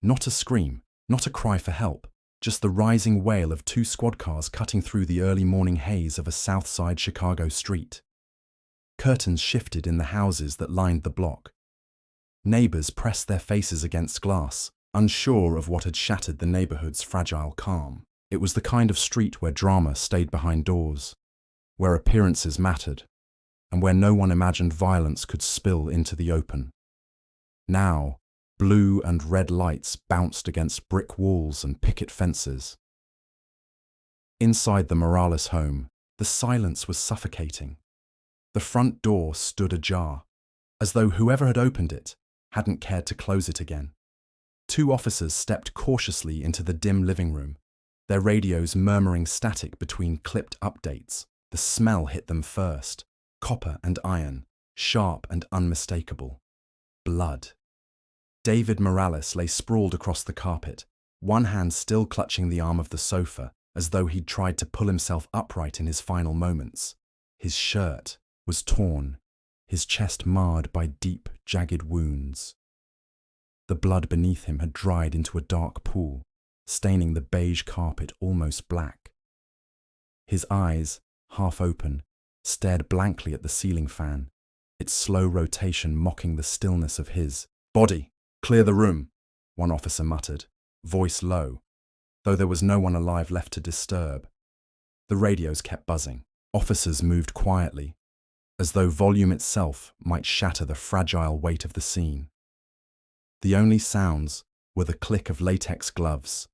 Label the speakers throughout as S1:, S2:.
S1: Not a scream, not a cry for help, just the rising wail of two squad cars cutting through the early morning haze of a South Side Chicago street. Curtains shifted in the houses that lined the block. Neighbors pressed their faces against glass, unsure of what had shattered the neighborhood's fragile calm. It was the kind of street where drama stayed behind doors, where appearances mattered, and where no one imagined violence could spill into the open. Now, blue and red lights bounced against brick walls and picket fences. Inside the Morales home, the silence was suffocating. The front door stood ajar, as though whoever had opened it hadn't cared to close it again. Two officers stepped cautiously into the dim living room, their radios murmuring static between clipped updates. The smell hit them first, copper and iron, sharp and unmistakable. Blood. David Morales lay sprawled across the carpet, one hand still clutching the arm of the sofa, as though he'd tried to pull himself upright in his final moments. His shirt was torn, his chest marred by deep, jagged wounds. The blood beneath him had dried into a dark pool, staining the beige carpet almost black. His eyes, half open, stared blankly at the ceiling fan, its slow rotation mocking the stillness of his body. "Clear the room," one officer muttered, voice low, though there was no one alive left to disturb. The radios kept buzzing. Officers moved quietly, as though volume itself might shatter the fragile weight of the scene. The only sounds were the click of latex gloves,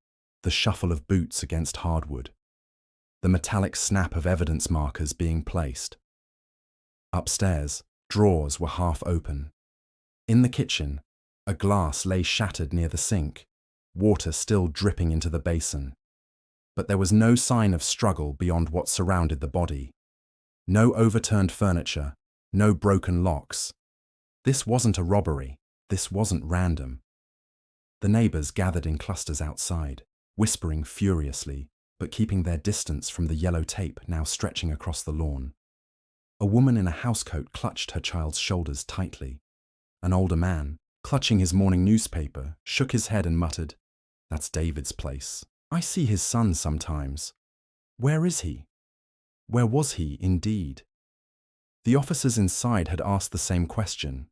S1: the shuffle of boots against hardwood, the metallic snap of evidence markers being placed. Upstairs, drawers were half open. In the kitchen, a glass lay shattered near the sink, water still dripping into the basin. But there was no sign of struggle beyond what surrounded the body. No overturned furniture, no broken locks. This wasn't a robbery. This wasn't random. The neighbors gathered in clusters outside, whispering furiously, but keeping their distance from the yellow tape now stretching across the lawn. A woman in a housecoat clutched her child's shoulders tightly. An older man, clutching his morning newspaper, shook his head and muttered, "That's David's place. I see his son sometimes. Where is he?" Where was he, indeed? The officers inside had asked the same question.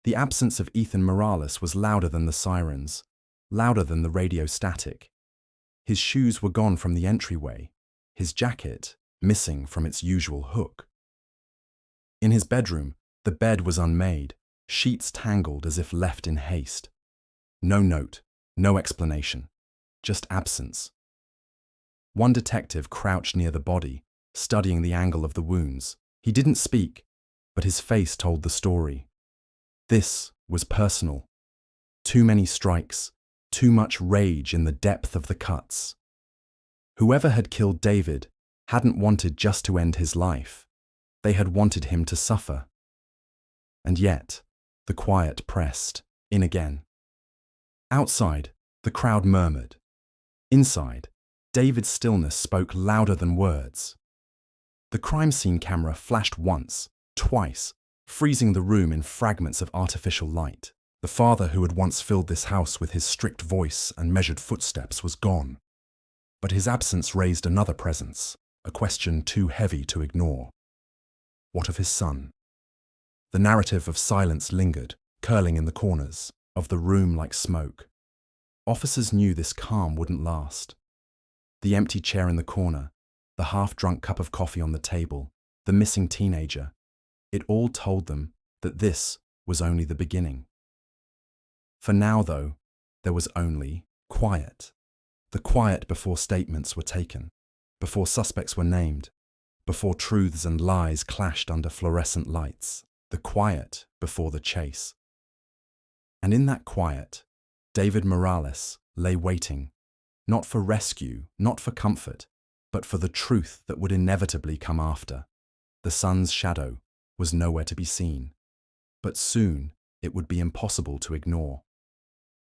S1: The absence of Ethan Morales was louder than the sirens, louder than the radio static. His shoes were gone from the entryway, his jacket missing from its usual hook. In his bedroom, the bed was unmade, sheets tangled as if left in haste. No note, no explanation, just absence. One detective crouched near the body, studying the angle of the wounds. He didn't speak, but his face told the story. This was personal. Too many strikes, too much rage in the depth of the cuts. Whoever had killed David hadn't wanted just to end his life. They had wanted him to suffer. And yet, the quiet pressed in again. Outside, the crowd murmured. Inside, David's stillness spoke louder than words. The crime scene camera flashed once, twice, freezing the room in fragments of artificial light. The father who had once filled this house with his strict voice and measured footsteps was gone. But his absence raised another presence, a question too heavy to ignore. What of his son? The narrative of silence lingered, curling in the corners of the room like smoke. Officers knew this calm wouldn't last. The empty chair in the corner, the half-drunk cup of coffee on the table, the missing teenager, it all told them that this was only the beginning. For now, though, there was only quiet. The quiet before statements were taken, before suspects were named, before truths and lies clashed under fluorescent lights. The quiet before the chase. And in that quiet, David Morales lay waiting, not for rescue, not for comfort, but for the truth that would inevitably come after. The sun's shadow was nowhere to be seen, but soon it would be impossible to ignore.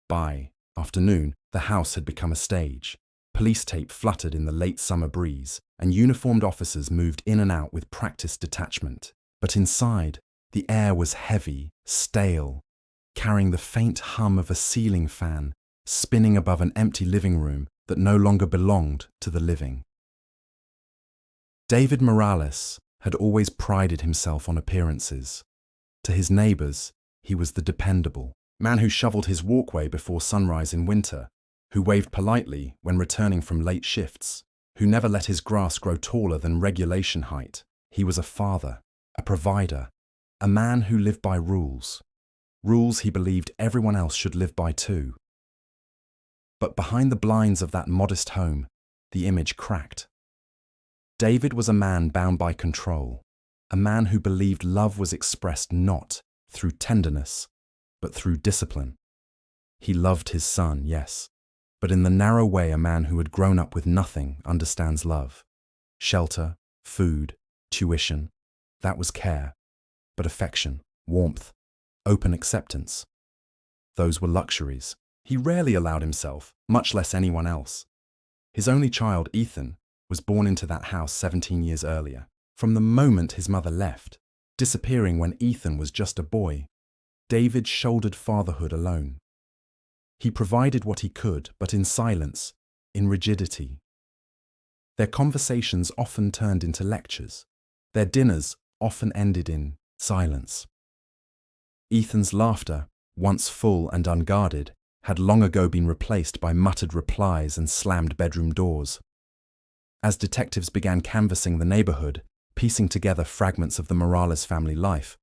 S1: By afternoon, the house had become a stage. Police tape fluttered in the late summer breeze, and uniformed officers moved in and out with practiced detachment. But inside, the air was heavy, stale, carrying the faint hum of a ceiling fan, spinning above an empty living room that no longer belonged to the living. David Morales had always prided himself on appearances. To his neighbors, he was the dependable man who shoveled his walkway before sunrise in winter, who waved politely when returning from late shifts, who never let his grass grow taller than regulation height. He was a father, a provider, a man who lived by rules. Rules he believed everyone else should live by too. But behind the blinds of that modest home, the image cracked. David was a man bound by control, a man who believed love was expressed not through tenderness, but through discipline. He loved his son, yes, but in the narrow way a man who had grown up with nothing understands love. Shelter, food, tuition, that was care. But affection, warmth, open acceptance, those were luxuries. He rarely allowed himself, much less anyone else. His only child, Ethan, was born into that house 17 years earlier. From the moment his mother left, disappearing when Ethan was just a boy, David shouldered fatherhood alone. He provided what he could, but in silence, in rigidity. Their conversations often turned into lectures. Their dinners often ended in silence. Ethan's laughter, once full and unguarded, had long ago been replaced by muttered replies and slammed bedroom doors. As detectives began canvassing the neighborhood, piecing together fragments of the Morales family life,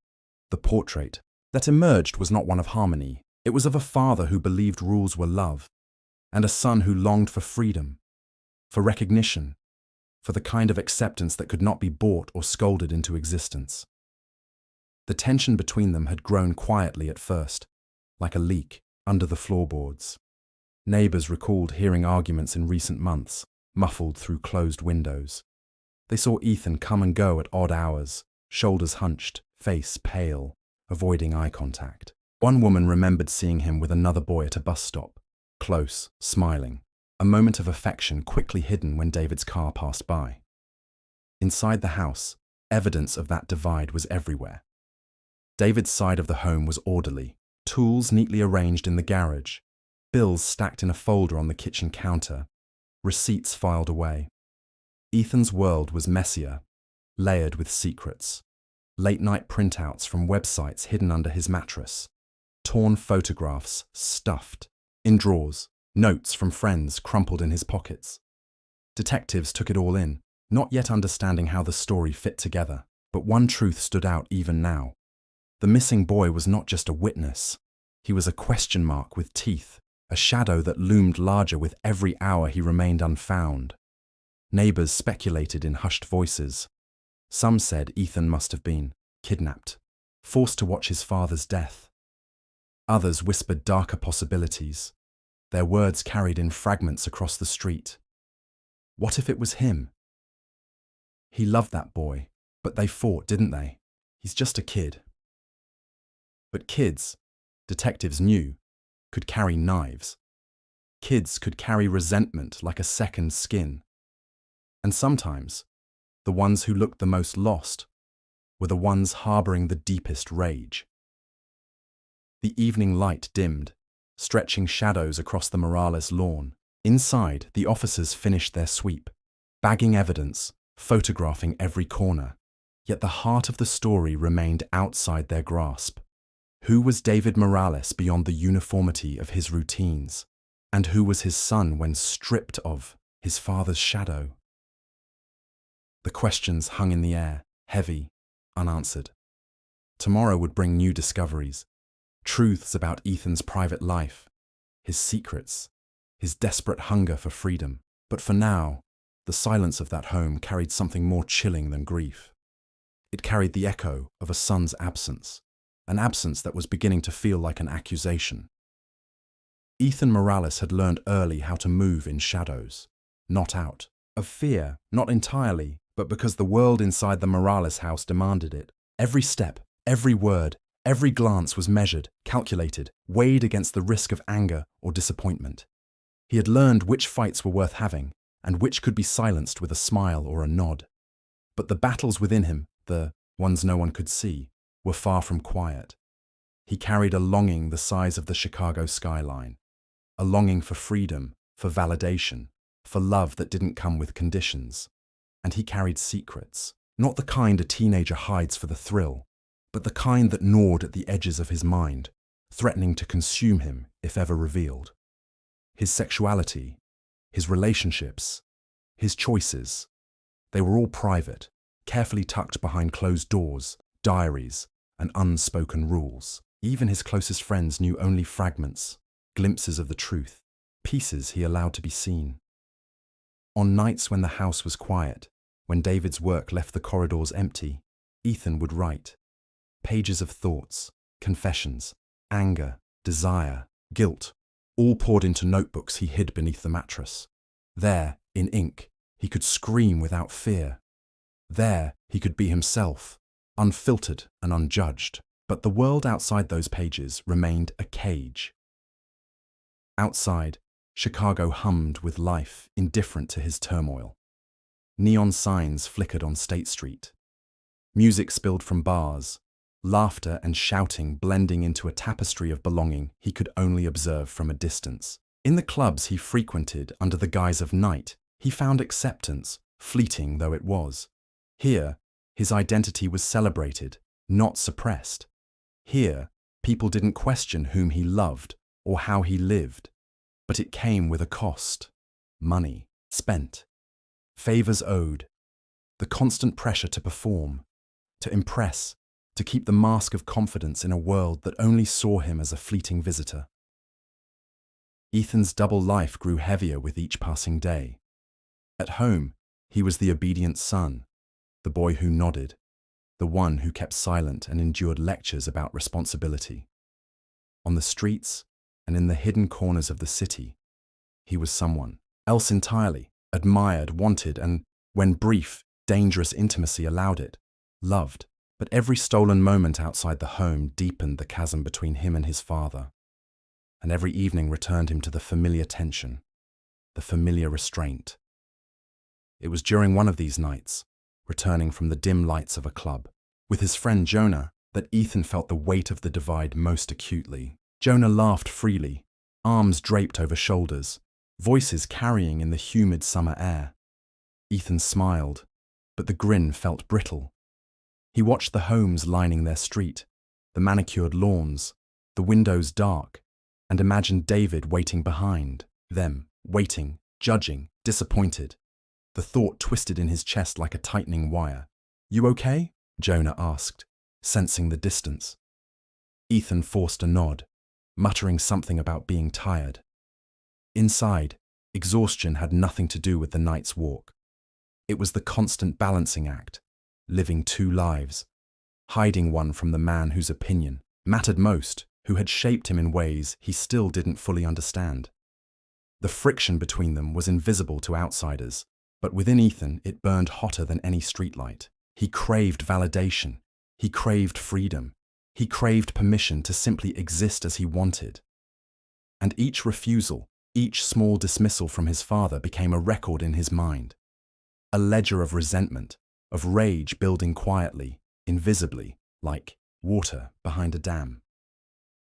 S1: the portrait that emerged was not one of harmony. It was of a father who believed rules were love, and a son who longed for freedom, for recognition, for the kind of acceptance that could not be bought or scolded into existence. The tension between them had grown quietly at first, like a leak under the floorboards. Neighbors recalled hearing arguments in recent months, muffled through closed windows. They saw Ethan come and go at odd hours, shoulders hunched, face pale, avoiding eye contact. One woman remembered seeing him with another boy at a bus stop, close, smiling, a moment of affection quickly hidden when David's car passed by. Inside the house, evidence of that divide was everywhere. David's side of the home was orderly, tools neatly arranged in the garage, bills stacked in a folder on the kitchen counter, receipts filed away. Ethan's world was messier, layered with secrets. Late-night printouts from websites hidden under his mattress, torn photographs stuffed in drawers, notes from friends crumpled in his pockets. Detectives took it all in, not yet understanding how the story fit together. But one truth stood out even now. The missing boy was not just a witness. He was a question mark with teeth, a shadow that loomed larger with every hour he remained unfound. Neighbors speculated in hushed voices. Some said Ethan must have been kidnapped, forced to watch his father's death. Others whispered darker possibilities, their words carried in fragments across the street. What if it was him? He loved that boy, but they fought, didn't they? He's just a kid. But kids, detectives knew, could carry knives. Kids could carry resentment like a second skin. And sometimes, the ones who looked the most lost were the ones harboring the deepest rage. The evening light dimmed, stretching shadows across the Morales lawn. Inside, the officers finished their sweep, bagging evidence, photographing every corner. Yet the heart of the story remained outside their grasp. Who was David Morales beyond the uniformity of his routines? And who was his son when stripped of his father's shadow? The questions hung in the air, heavy, unanswered. Tomorrow would bring new discoveries, truths about Ethan's private life, his secrets, his desperate hunger for freedom. But for now, the silence of that home carried something more chilling than grief. It carried the echo of a son's absence, an absence that was beginning to feel like an accusation. Ethan Morales had learned early how to move in shadows, not out of fear, not entirely, but because the world inside the Morales house demanded it. Every step, every word, every glance was measured, calculated, weighed against the risk of anger or disappointment. He had learned which fights were worth having, and which could be silenced with a smile or a nod. But the battles within him, the ones no one could see, were far from quiet. He carried a longing the size of the Chicago skyline, a longing for freedom, for validation, for love that didn't come with conditions. And he carried secrets, not the kind a teenager hides for the thrill, but the kind that gnawed at the edges of his mind, threatening to consume him if ever revealed. His sexuality, his relationships, his choices, they were all private, carefully tucked behind closed doors, diaries, and unspoken rules. Even his closest friends knew only fragments, glimpses of the truth, pieces he allowed to be seen. On nights when the house was quiet, when David's work left the corridors empty, Ethan would write. Pages of thoughts, confessions, anger, desire, guilt, all poured into notebooks he hid beneath the mattress. There, in ink, he could scream without fear. There, he could be himself, unfiltered and unjudged. But the world outside those pages remained a cage. Outside, Chicago hummed with life, indifferent to his turmoil. Neon signs flickered on State Street. Music spilled from bars, laughter and shouting blending into a tapestry of belonging he could only observe from a distance. In the clubs he frequented under the guise of night, he found acceptance, fleeting though it was. Here, his identity was celebrated, not suppressed. Here, people didn't question whom he loved or how he lived, but it came with a cost. Money spent, favors owed, the constant pressure to perform, to impress, to keep the mask of confidence in a world that only saw him as a fleeting visitor. Ethan's double life grew heavier with each passing day. At home, he was the obedient son, the boy who nodded, the one who kept silent and endured lectures about responsibility. On the streets and in the hidden corners of the city, he was someone else entirely, admired, wanted, and, when brief, dangerous intimacy allowed it, loved. But every stolen moment outside the home deepened the chasm between him and his father, and every evening returned him to the familiar tension, the familiar restraint. It was during one of these nights, returning from the dim lights of a club, with his friend Jonah, that Ethan felt the weight of the divide most acutely. Jonah laughed freely, arms draped over shoulders, voices carrying in the humid summer air. Ethan smiled, but the grin felt brittle. He watched the homes lining their street, the manicured lawns, the windows dark, and imagined David waiting behind them, waiting, judging, disappointed. The thought twisted in his chest like a tightening wire. "You okay?" Jonah asked, sensing the distance. Ethan forced a nod, muttering something about being tired. Inside, exhaustion had nothing to do with the night's walk. It was the constant balancing act, living two lives, hiding one from the man whose opinion mattered most, who had shaped him in ways he still didn't fully understand. The friction between them was invisible to outsiders, but within Ethan it burned hotter than any streetlight. He craved validation, he craved freedom, he craved permission to simply exist as he wanted. And each refusal, each small dismissal from his father became a record in his mind, a ledger of resentment, of rage building quietly, invisibly, like water behind a dam.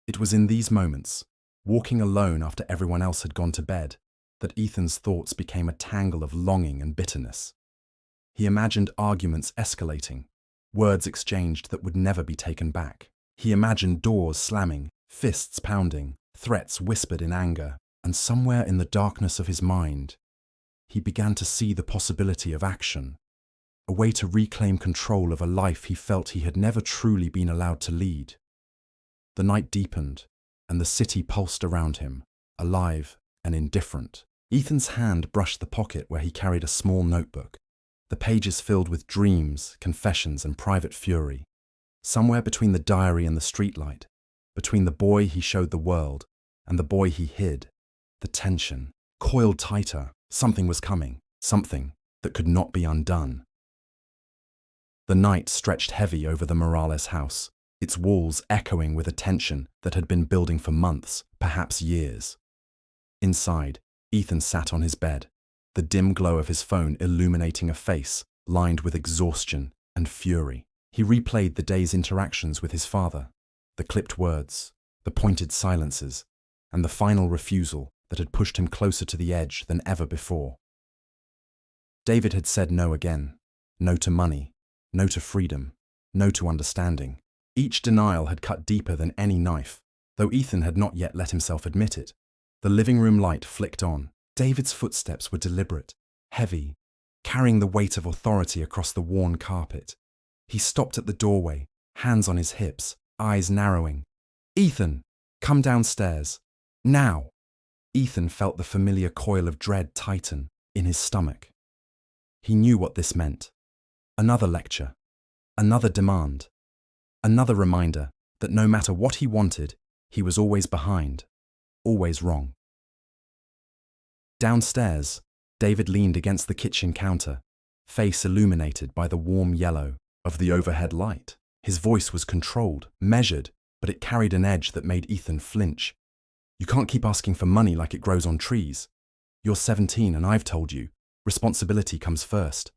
S1: It was in these moments, walking alone after everyone else had gone to bed, that Ethan's thoughts became a tangle of longing and bitterness. He imagined arguments escalating, words exchanged that would never be taken back. He imagined doors slamming, fists pounding, threats whispered in anger, and somewhere in the darkness of his mind, he began to see the possibility of action, a way to reclaim control of a life he felt he had never truly been allowed to lead. The night deepened, and the city pulsed around him, alive and indifferent. Ethan's hand brushed the pocket where he carried a small notebook, the pages filled with dreams, confessions, and private fury. Somewhere between the diary and the streetlight, between the boy he showed the world and the boy he hid, the tension coiled tighter. Something was coming, something that could not be undone. The night stretched heavy over the Morales house, its walls echoing with a tension that had been building for months, perhaps years. Inside, Ethan sat on his bed, the dim glow of his phone illuminating a face lined with exhaustion and fury. He replayed the day's interactions with his father, the clipped words, the pointed silences, and the final refusal that had pushed him closer to the edge than ever before. David had said no again. No to money, no to freedom, no to understanding. Each denial had cut deeper than any knife, though Ethan had not yet let himself admit it. The living room light flicked on. David's footsteps were deliberate, heavy, carrying the weight of authority across the worn carpet. He stopped at the doorway, hands on his hips, eyes narrowing. "Ethan, come downstairs. Now!" Ethan felt the familiar coil of dread tighten in his stomach. He knew what this meant. Another lecture, another demand, another reminder that no matter what he wanted, he was always behind, always wrong. Downstairs, David leaned against the kitchen counter, face illuminated by the warm yellow of the overhead light. His voice was controlled, measured, but it carried an edge that made Ethan flinch. "You can't keep asking for money like it grows on trees. You're 17 and I've told you, responsibility comes first."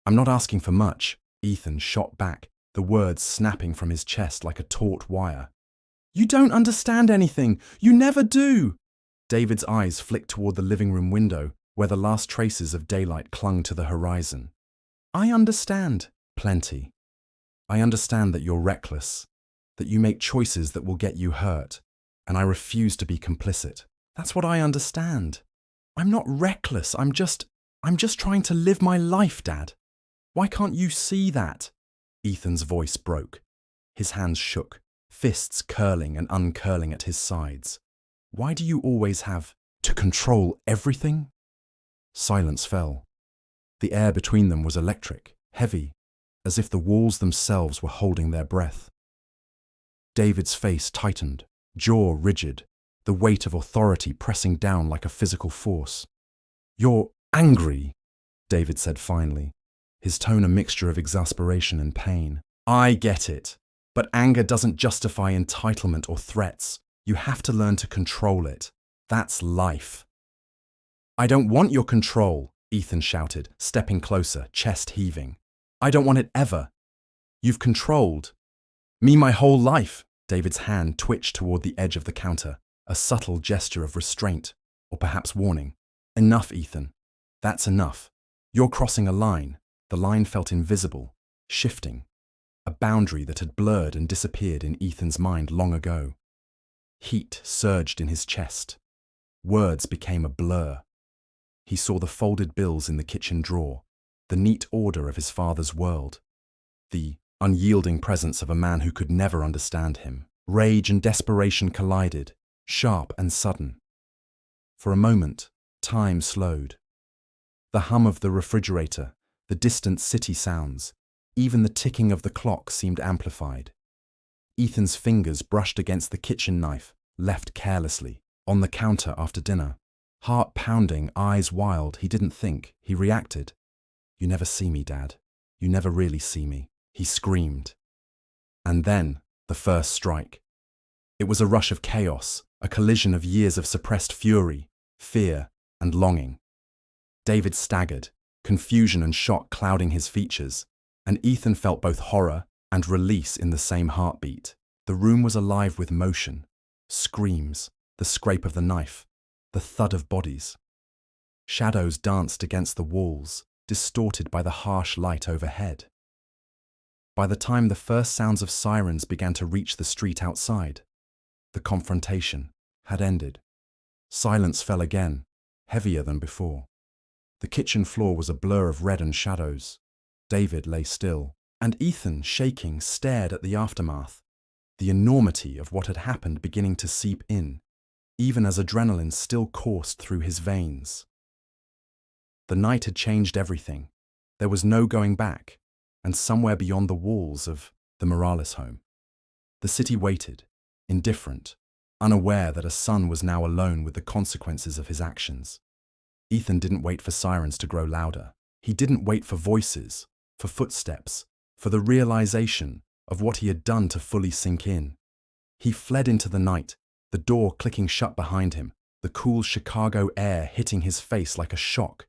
S1: "I'm not asking for much," Ethan shot back, the words snapping from his chest like a taut wire. "You don't understand anything. You never do." David's eyes flicked toward the living room window, where the last traces of daylight clung to the horizon. "I understand. Plenty. I understand that you're reckless, that you make choices that will get you hurt, and I refuse to be complicit. That's what I understand. I'm not reckless. I'm just trying to live my life, Dad. Why can't you see that?" Ethan's voice broke. His hands shook, fists curling and uncurling at his sides. "Why do you always have to control everything?" Silence fell. The air between them was electric, heavy, as if the walls themselves were holding their breath. David's face tightened, jaw rigid, the weight of authority pressing down like a physical force. "You're angry," David said finally, his tone a mixture of exasperation and pain. "I get it, but anger doesn't justify entitlement or threats. You have to learn to control it. That's life." "I don't want your control," Ethan shouted, stepping closer, chest heaving. "I don't want it ever. You've controlled me my whole life." David's hand twitched toward the edge of the counter, a subtle gesture of restraint, or perhaps warning. "Enough, Ethan. That's enough. You're crossing a line." The line felt invisible, shifting, a boundary that had blurred and disappeared in Ethan's mind long ago. Heat surged in his chest. Words became a blur. He saw the folded bills in the kitchen drawer, the neat order of his father's world, the unyielding presence of a man who could never understand him. Rage and desperation collided, sharp and sudden. For a moment, time slowed. The hum of the refrigerator, the distant city sounds, even the ticking of the clock seemed amplified. Ethan's fingers brushed against the kitchen knife, left carelessly, on the counter after dinner. Heart pounding, eyes wild, he didn't think, he reacted. "You never see me, Dad. You never really see me," he screamed. And then, the first strike. It was a rush of chaos, a collision of years of suppressed fury, fear, and longing. David staggered, confusion and shock clouding his features, and Ethan felt both horror and release in the same heartbeat. The room was alive with motion, screams, the scrape of the knife, the thud of bodies. Shadows danced against the walls, distorted by the harsh light overhead. By the time the first sounds of sirens began to reach the street outside, the confrontation had ended. Silence fell again, heavier than before. The kitchen floor was a blur of red and shadows. David lay still, and Ethan, shaking, stared at the aftermath, the enormity of what had happened beginning to seep in, even as adrenaline still coursed through his veins. The night had changed everything. There was no going back, and somewhere beyond the walls of the Morales home, the city waited, indifferent, unaware that a son was now alone with the consequences of his actions. Ethan didn't wait for sirens to grow louder. He didn't wait for voices, for footsteps, for the realization of what he had done to fully sink in. He fled into the night, the door clicking shut behind him, the cool Chicago air hitting his face like a shock.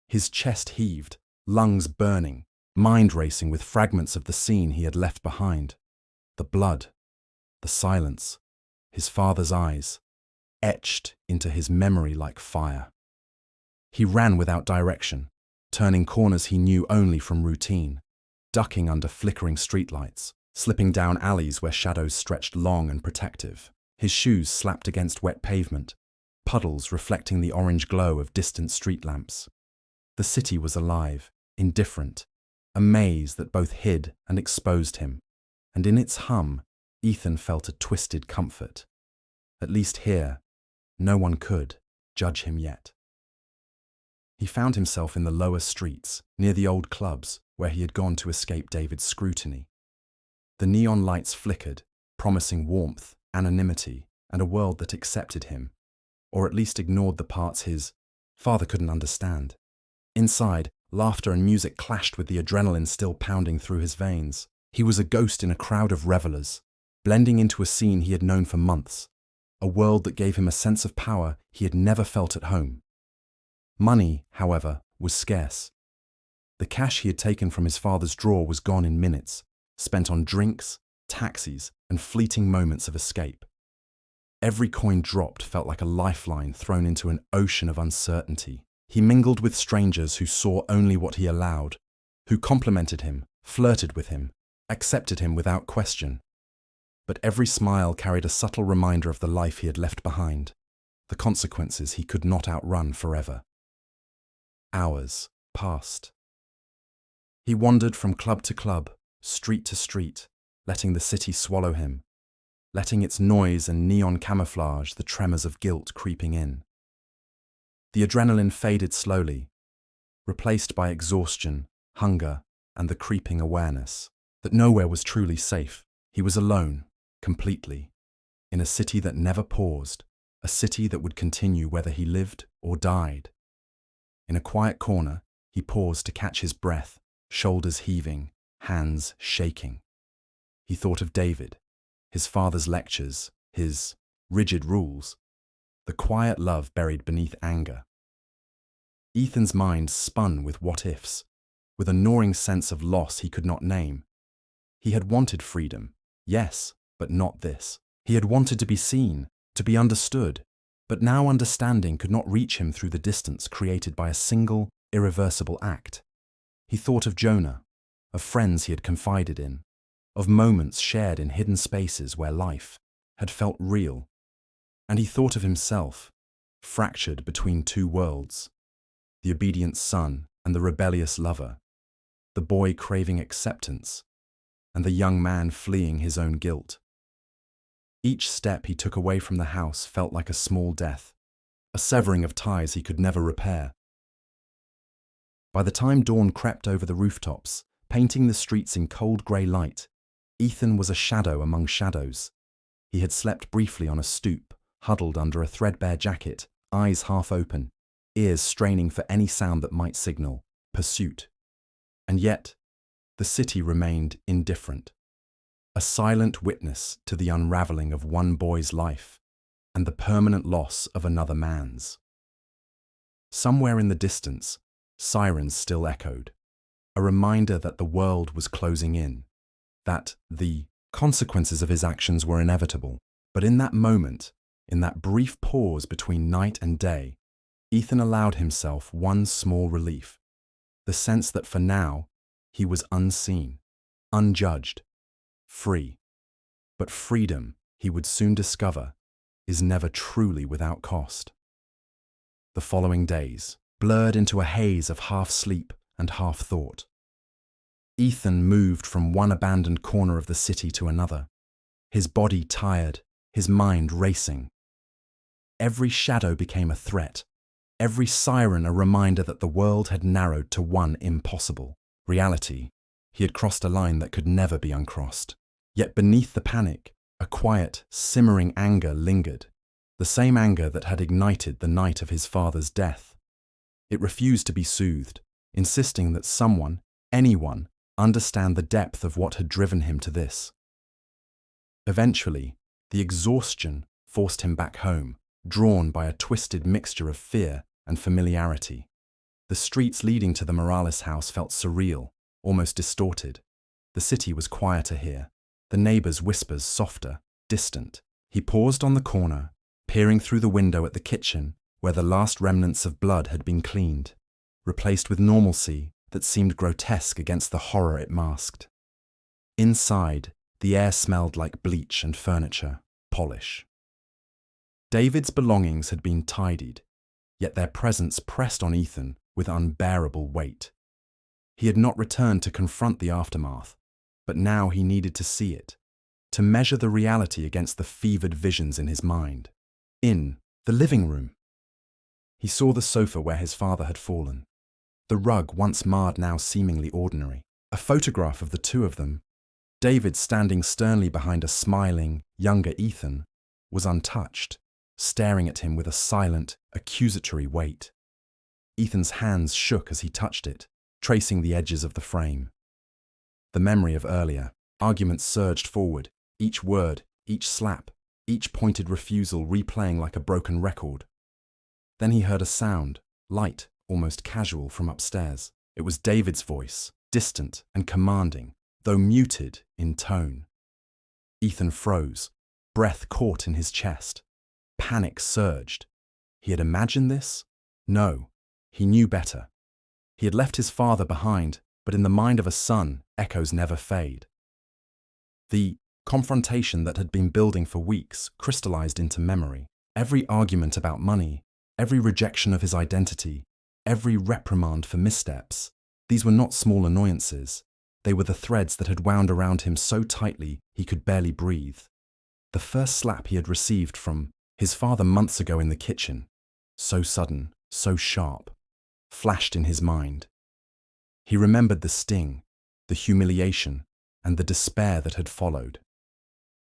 S1: His chest heaved, lungs burning, mind racing with fragments of the scene he had left behind. The blood, the silence, his father's eyes, etched into his memory like fire. He ran without direction, turning corners he knew only from routine, ducking under flickering streetlights, slipping down alleys where shadows stretched long and protective. His shoes slapped against wet pavement, puddles reflecting the orange glow of distant street lamps. The city was alive, indifferent, a maze that both hid and exposed him, and in its hum, Ethan felt a twisted comfort. At least here, no one could judge him yet. He found himself in the lower streets, near the old clubs, where he had gone to escape David's scrutiny. The neon lights flickered, promising warmth, anonymity, and a world that accepted him, or at least ignored the parts his father couldn't understand. Inside, laughter and music clashed with the adrenaline still pounding through his veins. He was a ghost in a crowd of revelers, blending into a scene he had known for months, a world that gave him a sense of power he had never felt at home. Money, however, was scarce. The cash he had taken from his father's drawer was gone in minutes, spent on drinks, taxis, and fleeting moments of escape. Every coin dropped felt like a lifeline thrown into an ocean of uncertainty. He mingled with strangers who saw only what he allowed, who complimented him, flirted with him, accepted him without question. But every smile carried a subtle reminder of the life he had left behind, the consequences he could not outrun forever. Hours passed. He wandered from club to club, street to street, letting the city swallow him, letting its noise and neon camouflage the tremors of guilt creeping in. The adrenaline faded slowly, replaced by exhaustion, hunger, and the creeping awareness that nowhere was truly safe. He was alone, completely, in a city that never paused, a city that would continue whether he lived or died. In a quiet corner, he paused to catch his breath, shoulders heaving, hands shaking. He thought of David, his father's lectures, his rigid rules, the quiet love buried beneath anger. Ethan's mind spun with what-ifs, with a gnawing sense of loss he could not name. He had wanted freedom, yes, but not this. He had wanted to be seen, to be understood, but now understanding could not reach him through the distance created by a single, irreversible act. He thought of Jonah, of friends he had confided in, of moments shared in hidden spaces where life had felt real. And he thought of himself, fractured between two worlds, the obedient son and the rebellious lover, the boy craving acceptance, and the young man fleeing his own guilt. Each step he took away from the house felt like a small death, a severing of ties he could never repair. By the time dawn crept over the rooftops, painting the streets in cold grey light, Ethan was a shadow among shadows. He had slept briefly on a stoop, huddled under a threadbare jacket, eyes half open, ears straining for any sound that might signal pursuit. And yet, the city remained indifferent, a silent witness to the unraveling of one boy's life and the permanent loss of another man's. Somewhere in the distance, sirens still echoed, a reminder that the world was closing in, that the consequences of his actions were inevitable. But in that moment, in that brief pause between night and day, Ethan allowed himself one small relief, the sense that for now, he was unseen, unjudged, free. But freedom, he would soon discover, is never truly without cost. The following days blurred into a haze of half sleep and half thought. Ethan moved from one abandoned corner of the city to another, his body tired, his mind racing. Every shadow became a threat, every siren a reminder that the world had narrowed to one impossible reality. He had crossed a line that could never be uncrossed. Yet beneath the panic, a quiet, simmering anger lingered, the same anger that had ignited the night of his father's death. It refused to be soothed, insisting that someone, anyone, understand the depth of what had driven him to this. Eventually, the exhaustion forced him back home, drawn by a twisted mixture of fear and familiarity. The streets leading to the Morales house felt surreal, almost distorted. The city was quieter here, the neighbors' whispers softer, distant. He paused on the corner, peering through the window at the kitchen where the last remnants of blood had been cleaned, replaced with normalcy that seemed grotesque against the horror it masked. Inside, the air smelled like bleach and furniture, polish. David's belongings had been tidied, yet their presence pressed on Ethan with unbearable weight. He had not returned to confront the aftermath, but now he needed to see it, to measure the reality against the fevered visions in his mind. In the living room, he saw the sofa where his father had fallen, the rug once marred now seemingly ordinary, a photograph of the two of them. David standing sternly behind a smiling, younger Ethan, was untouched, staring at him with a silent, accusatory weight. Ethan's hands shook as he touched it, tracing the edges of the frame. The memory of earlier, arguments surged forward, each word, each slap, each pointed refusal replaying like a broken record. Then he heard a sound, light, almost casual, from upstairs. It was David's voice, distant and commanding, though muted in tone. Ethan froze, breath caught in his chest. Panic surged. He had imagined this? No, he knew better. He had left his father behind, but in the mind of a son, echoes never fade. The confrontation that had been building for weeks crystallized into memory. Every argument about money, every rejection of his identity, every reprimand for missteps. These were not small annoyances. They were the threads that had wound around him so tightly he could barely breathe. The first slap he had received from his father months ago in the kitchen, so sudden, so sharp, flashed in his mind. He remembered the sting, the humiliation, and the despair that had followed.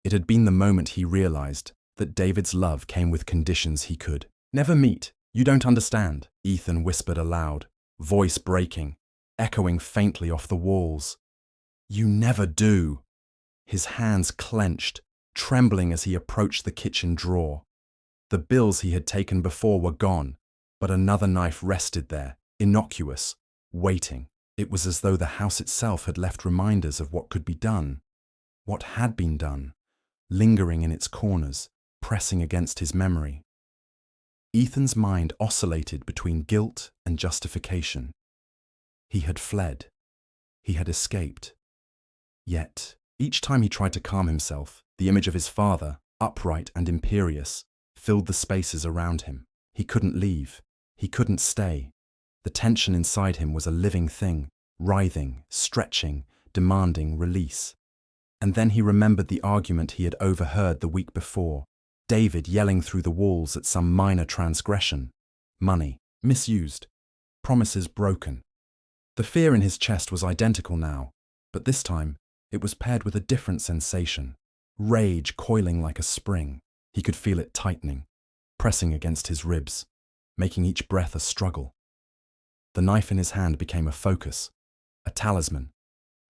S1: It had been the moment he realized that David's love came with conditions he could never meet. "You don't understand," Ethan whispered aloud, voice breaking, echoing faintly off the walls. "You never do." His hands clenched, trembling as he approached the kitchen drawer. The bills he had taken before were gone, but another knife rested there, innocuous, waiting. It was as though the house itself had left reminders of what could be done, what had been done, lingering in its corners, pressing against his memory. Ethan's mind oscillated between guilt and justification. He had fled. He had escaped. Yet, each time he tried to calm himself, the image of his father, upright and imperious, filled the spaces around him. He couldn't leave. He couldn't stay. The tension inside him was a living thing, writhing, stretching, demanding release. And then he remembered the argument he had overheard the week before, David yelling through the walls at some minor transgression. Money misused. Promises broken. The fear in his chest was identical now, but this time it was paired with a different sensation, rage coiling like a spring. He could feel it tightening, pressing against his ribs, making each breath a struggle. The knife in his hand became a focus, a talisman,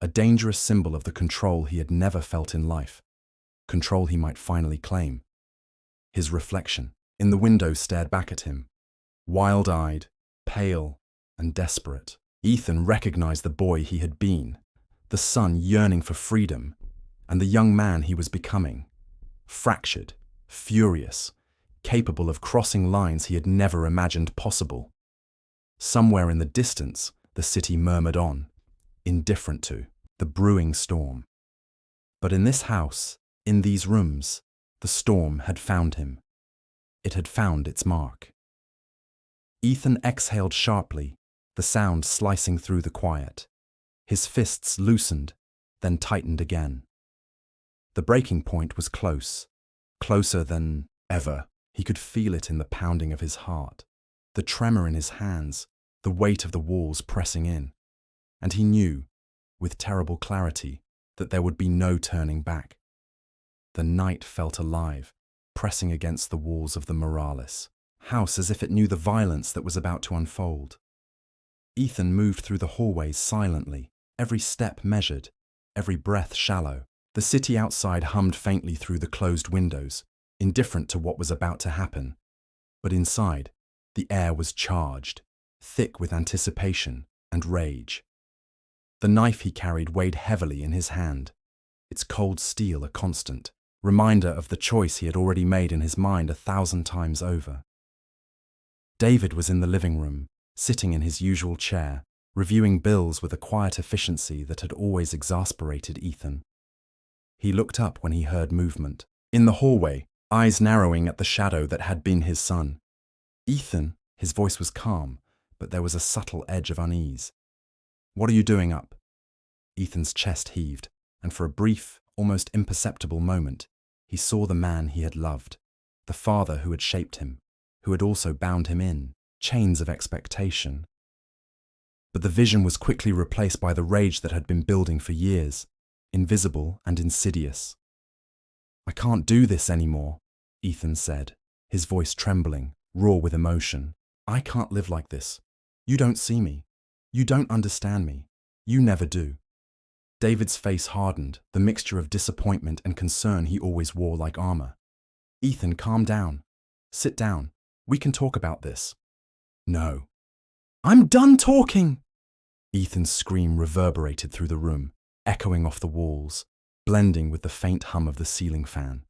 S1: a dangerous symbol of the control he had never felt in life, control he might finally claim. His reflection in the window stared back at him, wild-eyed, pale, and desperate. Ethan recognized the boy he had been, the son yearning for freedom, and the young man he was becoming, fractured, furious, capable of crossing lines he had never imagined possible. Somewhere in the distance, the city murmured on, indifferent to the brewing storm. But in this house, in these rooms, the storm had found him. It had found its mark. Ethan exhaled sharply, the sound slicing through the quiet. His fists loosened, then tightened again. The breaking point was close, closer than ever. He could feel it in the pounding of his heart, the tremor in his hands, the weight of the walls pressing in. And he knew, with terrible clarity, that there would be no turning back. The night felt alive, pressing against the walls of the Morales house as if it knew the violence that was about to unfold. Ethan moved through the hallways silently, every step measured, every breath shallow. The city outside hummed faintly through the closed windows, indifferent to what was about to happen. But inside, the air was charged, thick with anticipation and rage. The knife he carried weighed heavily in his hand, its cold steel a constant. reminder of the choice he had already made in his mind 1,000 times over. David was in the living room, sitting in his usual chair, reviewing bills with a quiet efficiency that had always exasperated Ethan. He looked up when he heard movement. In the hallway, eyes narrowing at the shadow that had been his son. "Ethan," his voice was calm, but there was a subtle edge of unease. "What are you doing up?" Ethan's chest heaved, and for a brief, almost imperceptible moment, he saw the man he had loved, the father who had shaped him, who had also bound him in chains of expectation. But the vision was quickly replaced by the rage that had been building for years, invisible and insidious. "I can't do this anymore," Ethan said, his voice trembling, raw with emotion. "I can't live like this. You don't see me. You don't understand me. You never do." David's face hardened, the mixture of disappointment and concern he always wore like armor. "Ethan, calm down. Sit down. We can talk about this." "No." "I'm done talking!" Ethan's scream reverberated through the room, echoing off the walls, blending with the faint hum of the ceiling fan.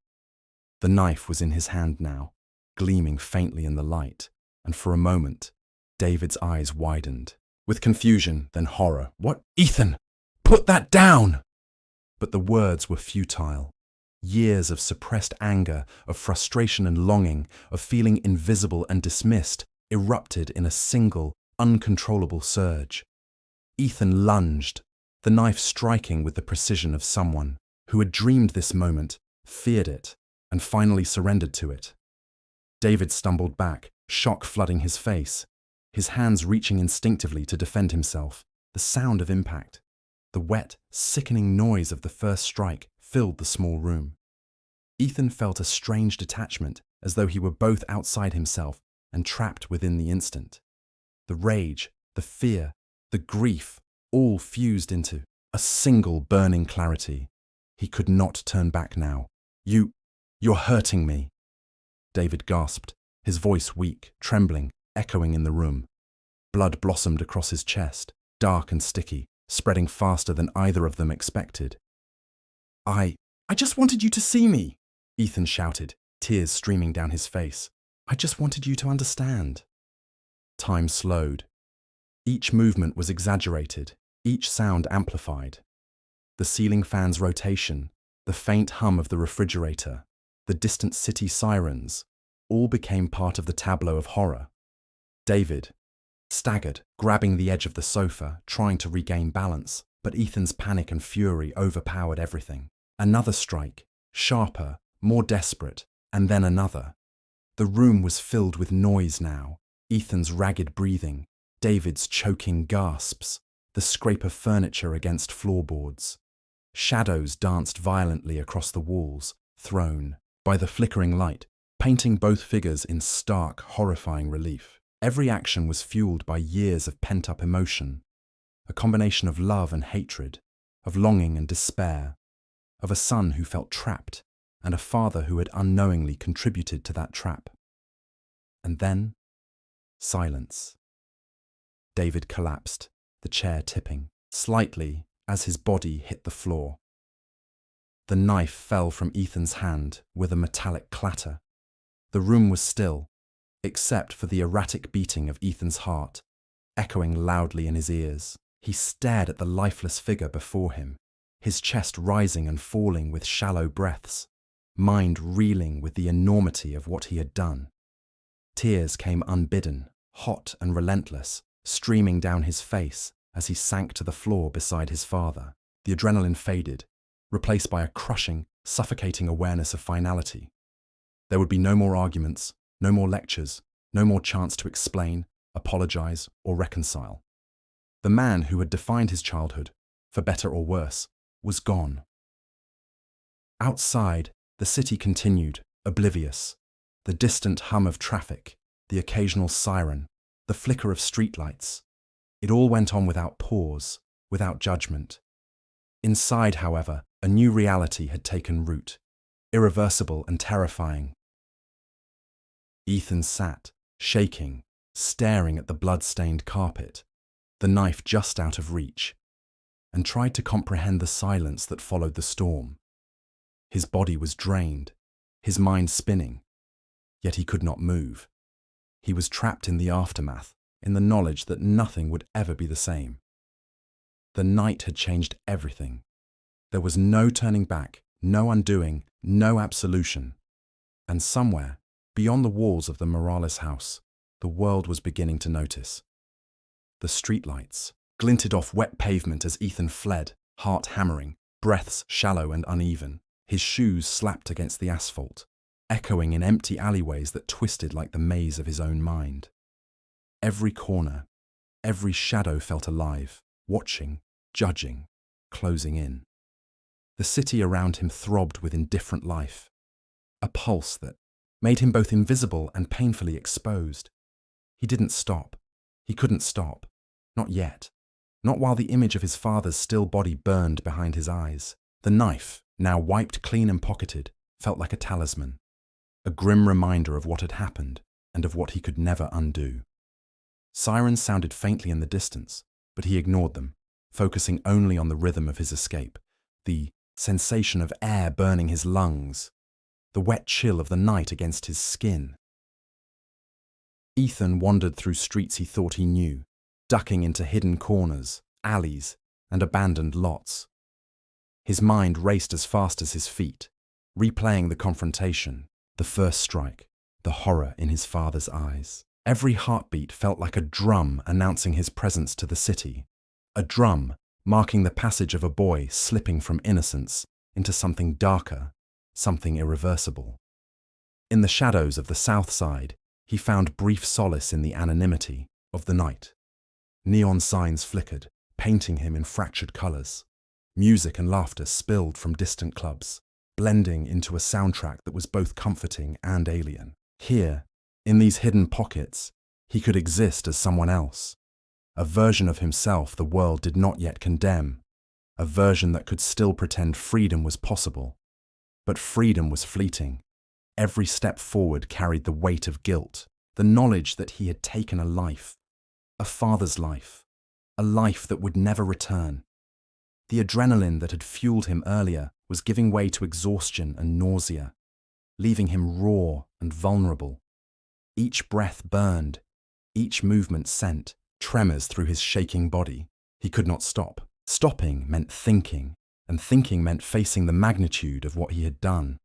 S1: The knife was in his hand now, gleaming faintly in the light, and for a moment, David's eyes widened, with confusion, then horror. "What? Ethan! Put that down!" But the words were futile. Years of suppressed anger, of frustration and longing, of feeling invisible and dismissed, erupted in a single, uncontrollable surge. Ethan lunged, the knife striking with the precision of someone who had dreamed this moment, feared it, and finally surrendered to it. David stumbled back, shock flooding his face, his hands reaching instinctively to defend himself. The sound of impact, the wet, sickening noise of the first strike filled the small room. Ethan felt a strange detachment, as though he were both outside himself and trapped within the instant. The rage, the fear, the grief, all fused into a single burning clarity. He could not turn back now. You're hurting me," David gasped, his voice weak, trembling, echoing in the room. Blood blossomed across his chest, dark and sticky, spreading faster than either of them expected. I just wanted you to see me," Ethan shouted, tears streaming down his face. "I just wanted you to understand." Time slowed. Each movement was exaggerated, each sound amplified. The ceiling fan's rotation, the faint hum of the refrigerator, the distant city sirens, all became part of the tableau of horror. David staggered, grabbing the edge of the sofa, trying to regain balance, but Ethan's panic and fury overpowered everything. Another strike, sharper, more desperate, and then another. The room was filled with noise now, Ethan's ragged breathing, David's choking gasps, the scrape of furniture against floorboards. Shadows danced violently across the walls, thrown by the flickering light, painting both figures in stark, horrifying relief. Every action was fueled by years of pent-up emotion, a combination of love and hatred, of longing and despair, of a son who felt trapped and a father who had unknowingly contributed to that trap. And then, silence. David collapsed, the chair tipping slightly as his body hit the floor. The knife fell from Ethan's hand with a metallic clatter. The room was still, except for the erratic beating of Ethan's heart, echoing loudly in his ears. He stared at the lifeless figure before him, his chest rising and falling with shallow breaths, mind reeling with the enormity of what he had done. Tears came unbidden, hot and relentless, streaming down his face as he sank to the floor beside his father. The adrenaline faded, replaced by a crushing, suffocating awareness of finality. There would be no more arguments, no more lectures, no more chance to explain, apologize, or reconcile. The man who had defined his childhood, for better or worse, was gone. Outside, the city continued, oblivious. The distant hum of traffic, the occasional siren, the flicker of streetlights. It all went on without pause, without judgment. Inside, however, a new reality had taken root, irreversible and terrifying. Ethan sat, shaking, staring at the blood-stained carpet, the knife just out of reach, and tried to comprehend the silence that followed the storm. His body was drained, his mind spinning, yet he could not move. He was trapped in the aftermath, in the knowledge that nothing would ever be the same. The night had changed everything. There was no turning back, no undoing, no absolution. And somewhere, beyond the walls of the Morales house, the world was beginning to notice. The streetlights glinted off wet pavement as Ethan fled, heart hammering, breaths shallow and uneven. His shoes slapped against the asphalt, echoing in empty alleyways that twisted like the maze of his own mind. Every corner, every shadow felt alive, watching, judging, closing in. The city around him throbbed with indifferent life, a pulse that made him both invisible and painfully exposed. He didn't stop. He couldn't stop. Not yet. Not while the image of his father's still body burned behind his eyes. The knife, now wiped clean and pocketed, felt like a talisman, a grim reminder of what had happened and of what he could never undo. Sirens sounded faintly in the distance, but he ignored them, focusing only on the rhythm of his escape, the sensation of air burning his lungs, the wet chill of the night against his skin. Ethan wandered through streets he thought he knew, ducking into hidden corners, alleys, and abandoned lots. His mind raced as fast as his feet, replaying the confrontation, the first strike, the horror in his father's eyes. Every heartbeat felt like a drum announcing his presence to the city, a drum marking the passage of a boy slipping from innocence into something darker, something irreversible. In the shadows of the south side, he found brief solace in the anonymity of the night. Neon signs flickered, painting him in fractured colors. Music and laughter spilled from distant clubs, blending into a soundtrack that was both comforting and alien. Here, in these hidden pockets, he could exist as someone else, a version of himself the world did not yet condemn, a version that could still pretend freedom was possible. But freedom was fleeting. Every step forward carried the weight of guilt, the knowledge that he had taken a life, a father's life, a life that would never return. The adrenaline that had fueled him earlier was giving way to exhaustion and nausea, leaving him raw and vulnerable. Each breath burned, each movement sent tremors through his shaking body. He could not stop. Stopping meant thinking, and thinking meant facing the magnitude of what he had done.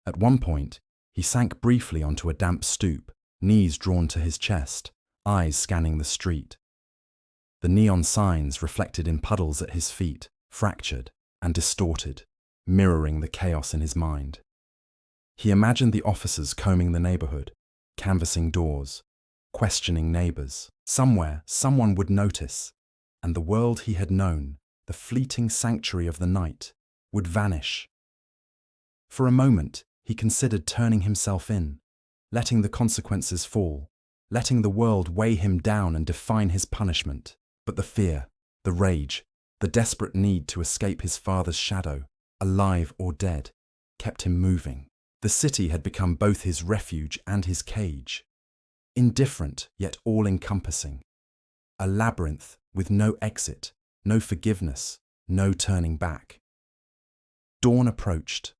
S1: At one point, he sank briefly onto a damp stoop, knees drawn to his chest, eyes scanning the street. The neon signs reflected in puddles at his feet, fractured and distorted, mirroring the chaos in his mind. He imagined the officers combing the neighborhood, canvassing doors, questioning neighbors. Somewhere, someone would notice, and the world he had known, the fleeting sanctuary of the night, would vanish. For a moment, he considered turning himself in, letting the consequences fall, letting the world weigh him down and define his punishment. But the fear, the rage, the desperate need to escape his father's shadow, alive or dead, kept him moving. The city had become both his refuge and his cage. Indifferent yet all-encompassing. A labyrinth with no exit, no forgiveness, no turning back. Dawn approached,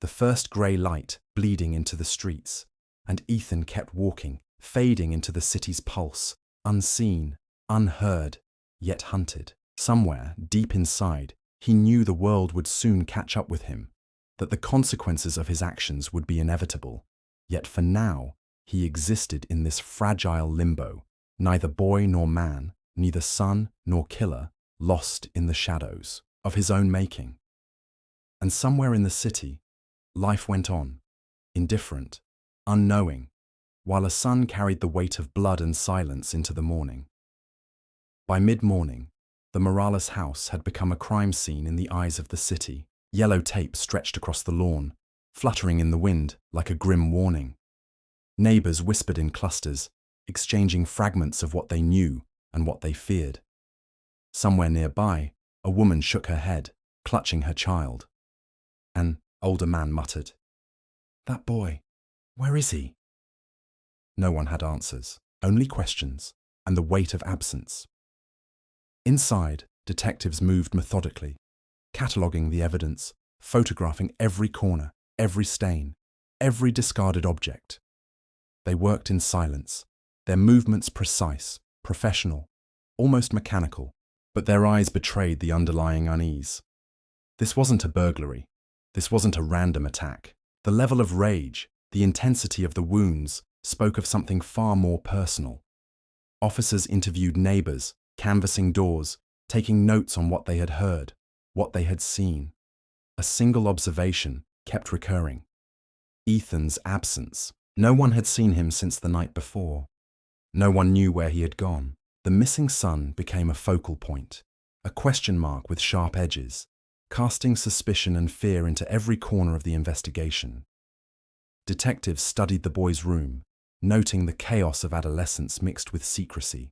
S1: the first grey light bleeding into the streets, and Ethan kept walking, fading into the city's pulse, unseen, unheard, yet hunted. Somewhere, deep inside, he knew the world would soon catch up with him, that the consequences of his actions would be inevitable. Yet for now, he existed in this fragile limbo, neither boy nor man, neither son nor killer, lost in the shadows of his own making. And somewhere in the city, life went on, indifferent, unknowing, while a sun carried the weight of blood and silence into the morning. By mid-morning, the Morales house had become a crime scene in the eyes of the city. Yellow tape stretched across the lawn, fluttering in the wind like a grim warning. Neighbors whispered in clusters, exchanging fragments of what they knew and what they feared. Somewhere nearby, a woman shook her head, clutching her child. An older man muttered, "That boy, where is he?" No one had answers, only questions and the weight of absence. Inside, detectives moved methodically, cataloguing the evidence, photographing every corner, every stain, every discarded object. They worked in silence, their movements precise, professional, almost mechanical, but their eyes betrayed the underlying unease. This wasn't a burglary. This wasn't a random attack. The level of rage, the intensity of the wounds, spoke of something far more personal. Officers interviewed neighbors, canvassing doors, taking notes on what they had heard, what they had seen. A single observation kept recurring. Ethan's absence. No one had seen him since the night before. No one knew where he had gone. The missing son became a focal point, a question mark with sharp edges, casting suspicion and fear into every corner of the investigation. Detectives studied the boy's room, noting the chaos of adolescence mixed with secrecy.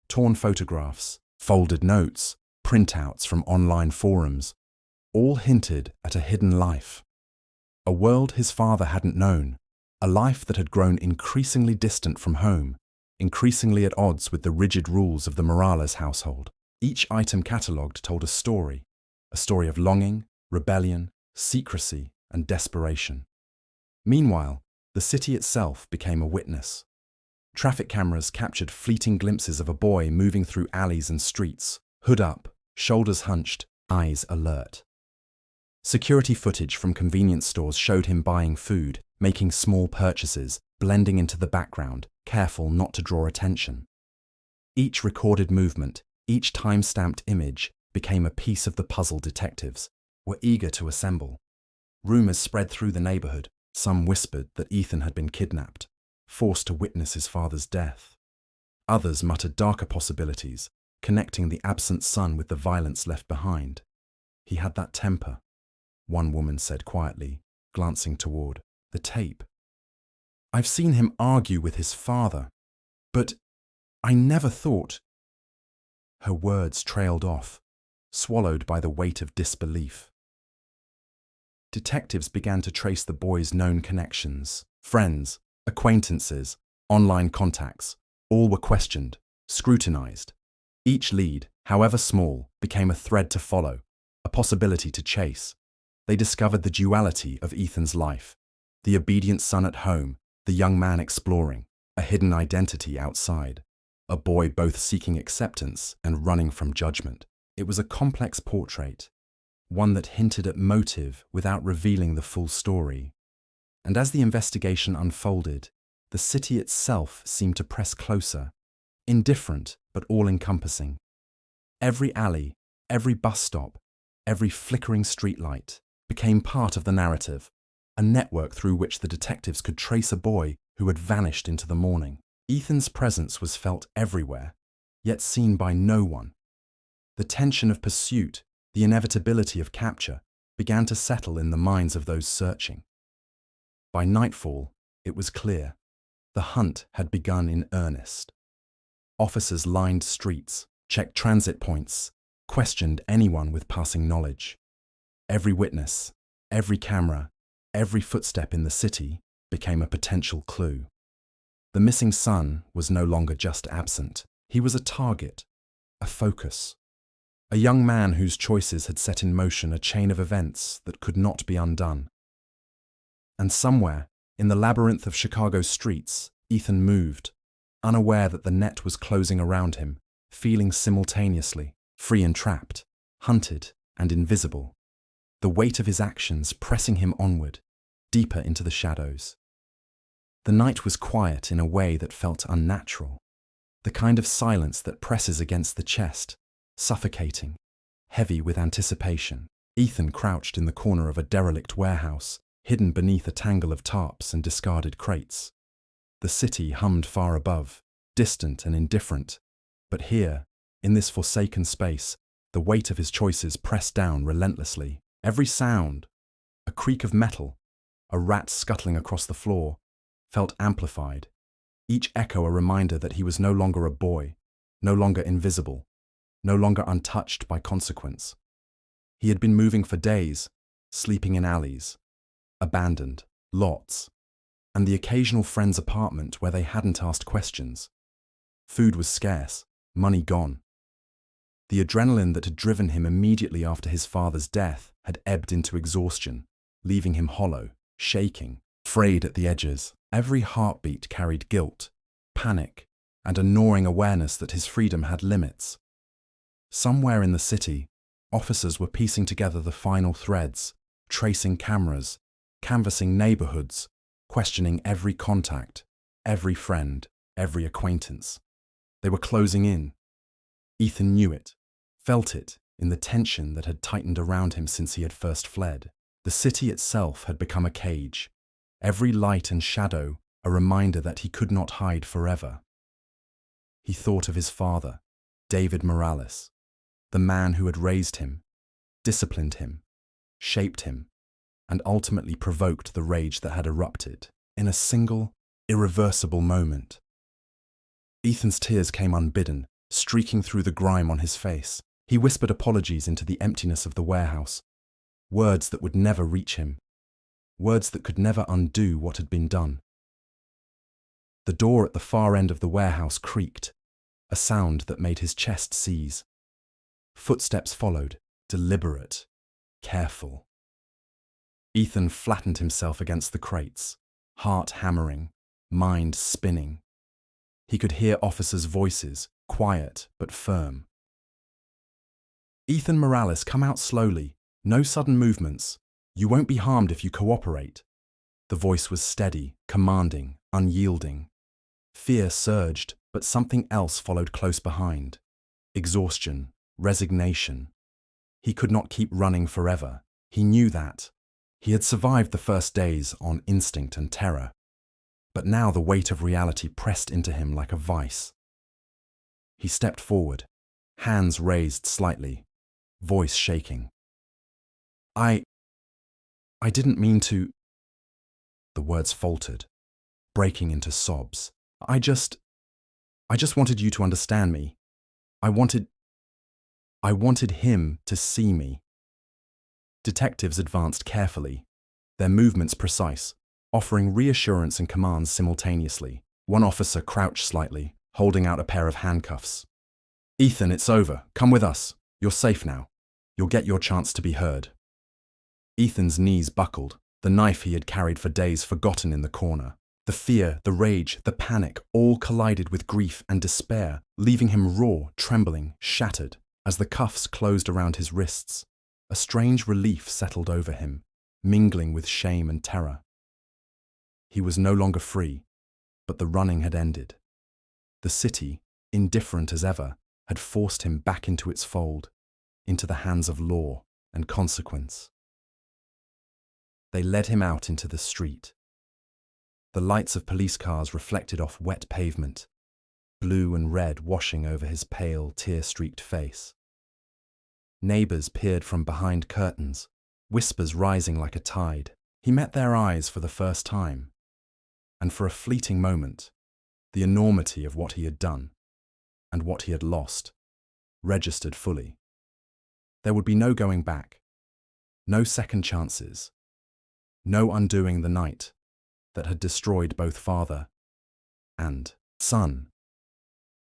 S1: Torn photographs, folded notes, printouts from online forums, all hinted at a hidden life. A world his father hadn't known, a life that had grown increasingly distant from home, increasingly at odds with the rigid rules of the Morales household. Each item catalogued told a story of longing, rebellion, secrecy, and desperation. Meanwhile, the city itself became a witness. Traffic cameras captured fleeting glimpses of a boy moving through alleys and streets, hood up, shoulders hunched, eyes alert. Security footage from convenience stores showed him buying food, making small purchases, blending into the background, careful not to draw attention. Each recorded movement, each time-stamped image, became a piece of the puzzle detectives were eager to assemble. Rumors spread through the neighborhood. Some whispered that Ethan had been kidnapped, forced to witness his father's death. Others muttered darker possibilities, connecting the absent son with the violence left behind. He had that temper, one woman said quietly, glancing toward the tape. I've seen him argue with his father, but I never thought. Her words trailed off, swallowed by the weight of disbelief. Detectives began to trace the boy's known connections. Friends, acquaintances, online contacts, all were questioned, scrutinized. Each lead, however small, became a thread to follow, a possibility to chase. They discovered the duality of Ethan's life, the obedient son at home, the young man exploring, a hidden identity outside, a boy both seeking acceptance and running from judgment. It was a complex portrait, one that hinted at motive without revealing the full story. And as the investigation unfolded, the city itself seemed to press closer, indifferent but all-encompassing. Every alley, every bus stop, every flickering streetlight became part of the narrative, a network through which the detectives could trace a boy who had vanished into the morning. Ethan's presence was felt everywhere, yet seen by no one. The tension of pursuit, the inevitability of capture, began to settle in the minds of those searching. By nightfall, it was clear. The hunt had begun in earnest. Officers lined streets, checked transit points, questioned anyone with passing knowledge. Every witness, every camera, every footstep in the city became a potential clue. The missing son was no longer just absent. He was a target, a focus. A young man whose choices had set in motion a chain of events that could not be undone. And somewhere, in the labyrinth of Chicago's streets, Ethan moved, unaware that the net was closing around him, feeling simultaneously, free and trapped, hunted and invisible. The weight of his actions pressing him onward, deeper into the shadows. The night was quiet in a way that felt unnatural, the kind of silence that presses against the chest, suffocating, heavy with anticipation. Ethan crouched in the corner of a derelict warehouse, hidden beneath a tangle of tarps and discarded crates. The city hummed far above, distant and indifferent, but here, in this forsaken space, the weight of his choices pressed down relentlessly. Every sound, a creak of metal, a rat scuttling across the floor, felt amplified, each echo a reminder that he was no longer a boy, no longer invisible, no longer untouched by consequence. He had been moving for days, sleeping in alleys, abandoned, lots, and the occasional friend's apartment where they hadn't asked questions. Food was scarce, money gone. The adrenaline that had driven him immediately after his father's death had ebbed into exhaustion, leaving him hollow, shaking, frayed at the edges. Every heartbeat carried guilt, panic, and a gnawing awareness that his freedom had limits. Somewhere in the city, officers were piecing together the final threads, tracing cameras, canvassing neighborhoods, questioning every contact, every friend, every acquaintance. They were closing in. Ethan knew it, felt it in the tension that had tightened around him since he had first fled. The city itself had become a cage, every light and shadow a reminder that he could not hide forever. He thought of his father, David Morales, the man who had raised him, disciplined him, shaped him, and ultimately provoked the rage that had erupted in a single, irreversible moment. Ethan's tears came unbidden, streaking through the grime on his face. He whispered apologies into the emptiness of the warehouse, words that would never reach him, words that could never undo what had been done. The door at the far end of the warehouse creaked, a sound that made his chest seize. Footsteps followed, deliberate, careful. Ethan flattened himself against the crates, heart hammering, mind spinning. He could hear officers' voices, quiet but firm. "Ethan Morales, come out slowly. No sudden movements. You won't be harmed if you cooperate." The voice was steady, commanding, unyielding. Fear surged, but something else followed close behind. Exhaustion, resignation. He could not keep running forever. He knew that. He had survived the first days on instinct and terror. But now the weight of reality pressed into him like a vice. He stepped forward, hands raised slightly, voice shaking. I didn't mean to." The words faltered, breaking into sobs. I just wanted you to understand me. I wanted him to see me." Detectives advanced carefully, their movements precise, offering reassurance and commands simultaneously. One officer crouched slightly, holding out a pair of handcuffs. "Ethan, it's over. Come with us. You're safe now. You'll get your chance to be heard." Ethan's knees buckled, the knife he had carried for days forgotten in the corner. The fear, the rage, the panic all collided with grief and despair, leaving him raw, trembling, shattered. As the cuffs closed around his wrists, a strange relief settled over him, mingling with shame and terror. He was no longer free, but the running had ended. The city, indifferent as ever, had forced him back into its fold, into the hands of law and consequence. They led him out into the street. The lights of police cars reflected off wet pavement, blue and red washing over his pale, tear-streaked face. Neighbors peered from behind curtains, whispers rising like a tide. He met their eyes for the first time, and for a fleeting moment, the enormity of what he had done and what he had lost registered fully. There would be no going back, no second chances, no undoing the night that had destroyed both father and son.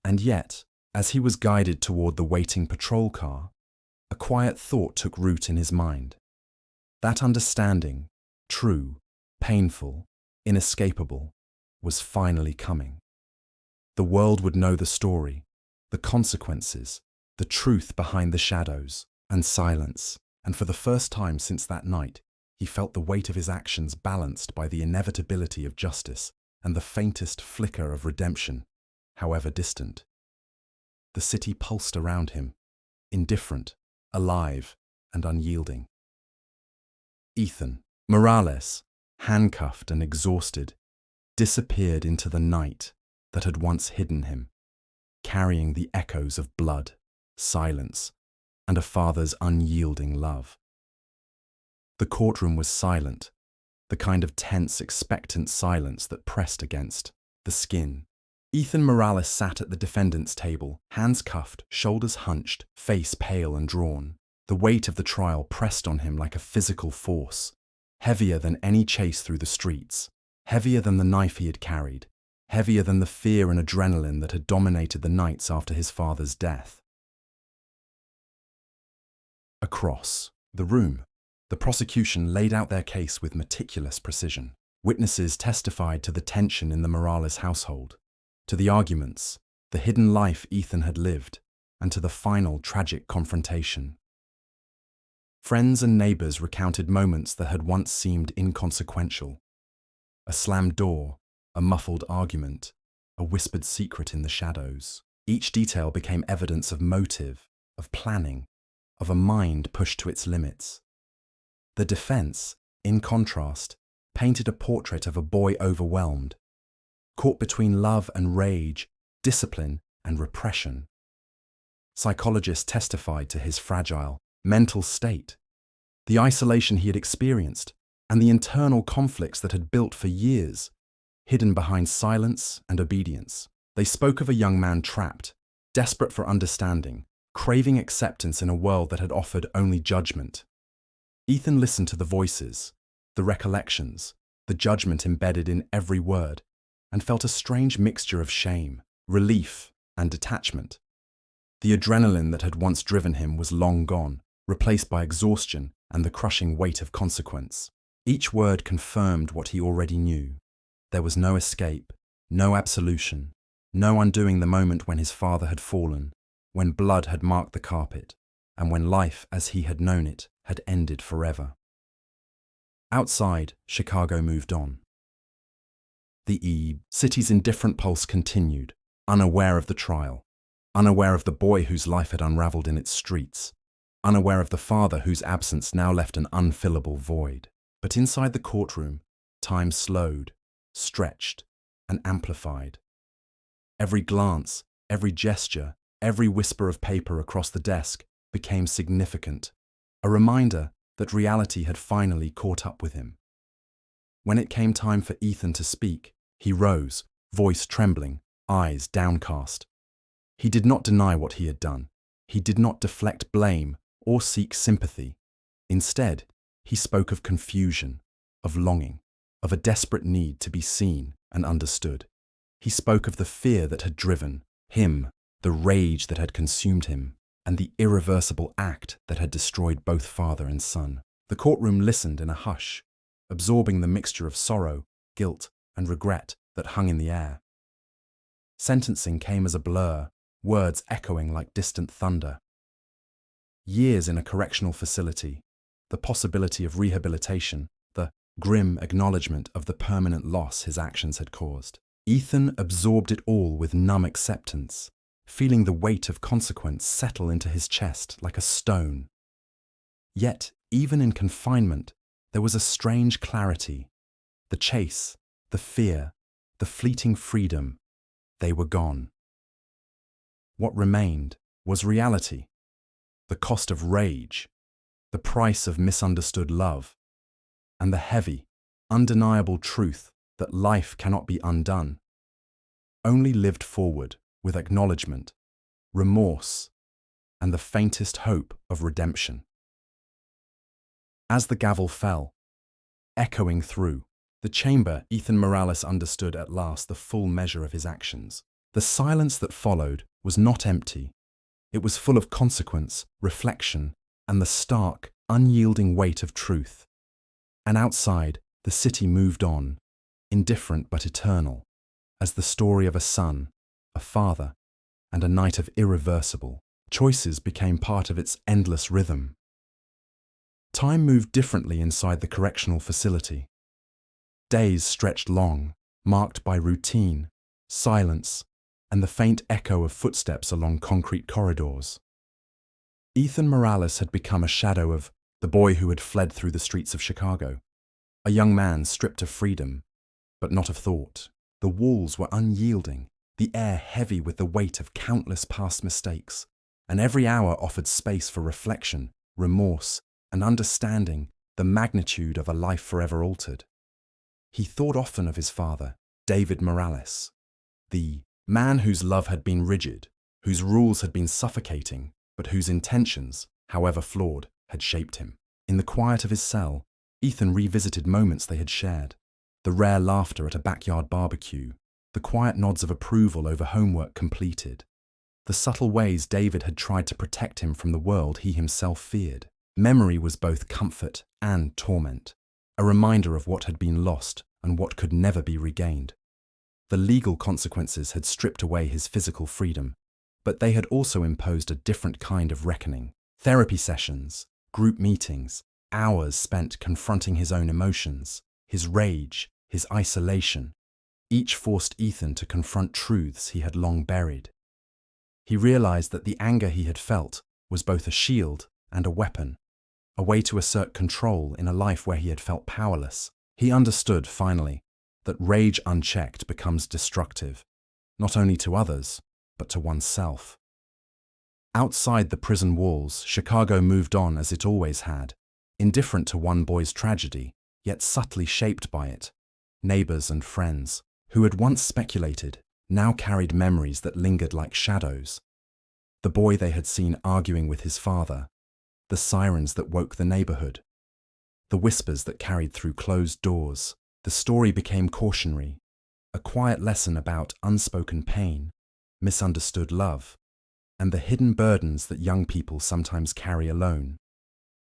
S1: And yet, as he was guided toward the waiting patrol car, a quiet thought took root in his mind. That understanding, true, painful, inescapable, was finally coming. The world would know the story, the consequences, the truth behind the shadows and silence, and for the first time since that night, he felt the weight of his actions balanced by the inevitability of justice and the faintest flicker of redemption, however distant. The city pulsed around him, indifferent, alive, and unyielding. Ethan Morales, handcuffed and exhausted, disappeared into the night that had once hidden him, carrying the echoes of blood, silence, and a father's unyielding love. The courtroom was silent, the kind of tense, expectant silence that pressed against the skin. Ethan Morales sat at the defendant's table, hands cuffed, shoulders hunched, face pale and drawn. The weight of the trial pressed on him like a physical force, heavier than any chase through the streets, heavier than the knife he had carried, heavier than the fear and adrenaline that had dominated the nights after his father's death. Across the room, the prosecution laid out their case with meticulous precision. Witnesses testified to the tension in the Morales household, to the arguments, the hidden life Ethan had lived, and to the final tragic confrontation. Friends and neighbors recounted moments that had once seemed inconsequential. A slammed door, a muffled argument, a whispered secret in the shadows. Each detail became evidence of motive, of planning, of a mind pushed to its limits. The defense, in contrast, painted a portrait of a boy overwhelmed, caught between love and rage, discipline and repression. Psychologists testified to his fragile mental state, the isolation he had experienced, and the internal conflicts that had built for years, hidden behind silence and obedience. They spoke of a young man trapped, desperate for understanding, craving acceptance in a world that had offered only judgment. Ethan listened to the voices, the recollections, the judgment embedded in every word, and felt a strange mixture of shame, relief, and detachment. The adrenaline that had once driven him was long gone, replaced by exhaustion and the crushing weight of consequence. Each word confirmed what he already knew. There was no escape, no absolution, no undoing the moment when his father had fallen, when blood had marked the carpet, and when life as he had known it had ended forever. Outside, Chicago moved on. The city's indifferent pulse continued, unaware of the trial, unaware of the boy whose life had unraveled in its streets, unaware of the father whose absence now left an unfillable void. But inside the courtroom, time slowed, stretched, and amplified. Every glance, every gesture, every whisper of paper across the desk became significant, a reminder that reality had finally caught up with him. When it came time for Ethan to speak, he rose, voice trembling, eyes downcast. He did not deny what he had done. He did not deflect blame or seek sympathy. Instead, he spoke of confusion, of longing, of a desperate need to be seen and understood. He spoke of the fear that had driven him, the rage that had consumed him, and the irreversible act that had destroyed both father and son. The courtroom listened in a hush, absorbing the mixture of sorrow, guilt, and regret that hung in the air. Sentencing came as a blur, words echoing like distant thunder. Years in a correctional facility, the possibility of rehabilitation, the grim acknowledgement of the permanent loss his actions had caused. Ethan absorbed it all with numb acceptance, feeling the weight of consequence settle into his chest like a stone. Yet, even in confinement, there was a strange clarity. The chase, the fear, the fleeting freedom, they were gone. What remained was reality, the cost of rage, the price of misunderstood love, and the heavy, undeniable truth that life cannot be undone, only lived forward with acknowledgement, remorse, and the faintest hope of redemption. As the gavel fell, echoing through the chamber, Ethan Morales understood at last the full measure of his actions. The silence that followed was not empty. It was full of consequence, reflection, and the stark, unyielding weight of truth. And outside, the city moved on, indifferent but eternal, as the story of a son, a father, and a night of irreversible choices became part of its endless rhythm. Time moved differently inside the correctional facility. Days stretched long, marked by routine, silence, and the faint echo of footsteps along concrete corridors. Ethan Morales had become a shadow of the boy who had fled through the streets of Chicago, a young man stripped of freedom, but not of thought. The walls were unyielding, the air heavy with the weight of countless past mistakes, and every hour offered space for reflection, remorse, and understanding the magnitude of a life forever altered. He thought often of his father, David Morales, the man whose love had been rigid, whose rules had been suffocating, but whose intentions, however flawed, had shaped him. In the quiet of his cell, Ethan revisited moments they had shared, the rare laughter at a backyard barbecue, the quiet nods of approval over homework completed, the subtle ways David had tried to protect him from the world he himself feared. Memory was both comfort and torment, a reminder of what had been lost and what could never be regained. The legal consequences had stripped away his physical freedom, but they had also imposed a different kind of reckoning. Therapy sessions, group meetings, hours spent confronting his own emotions, his rage, his isolation, each forced Ethan to confront truths he had long buried. He realized that the anger he had felt was both a shield and a weapon, a way to assert control in a life where he had felt powerless. He understood, finally, that rage unchecked becomes destructive, not only to others, but to oneself. Outside the prison walls, Chicago moved on as it always had, indifferent to one boy's tragedy, yet subtly shaped by it. Neighbors and friends, who had once speculated, now carried memories that lingered like shadows. The boy they had seen arguing with his father, the sirens that woke the neighborhood, the whispers that carried through closed doors. The story became cautionary, a quiet lesson about unspoken pain, misunderstood love, and the hidden burdens that young people sometimes carry alone.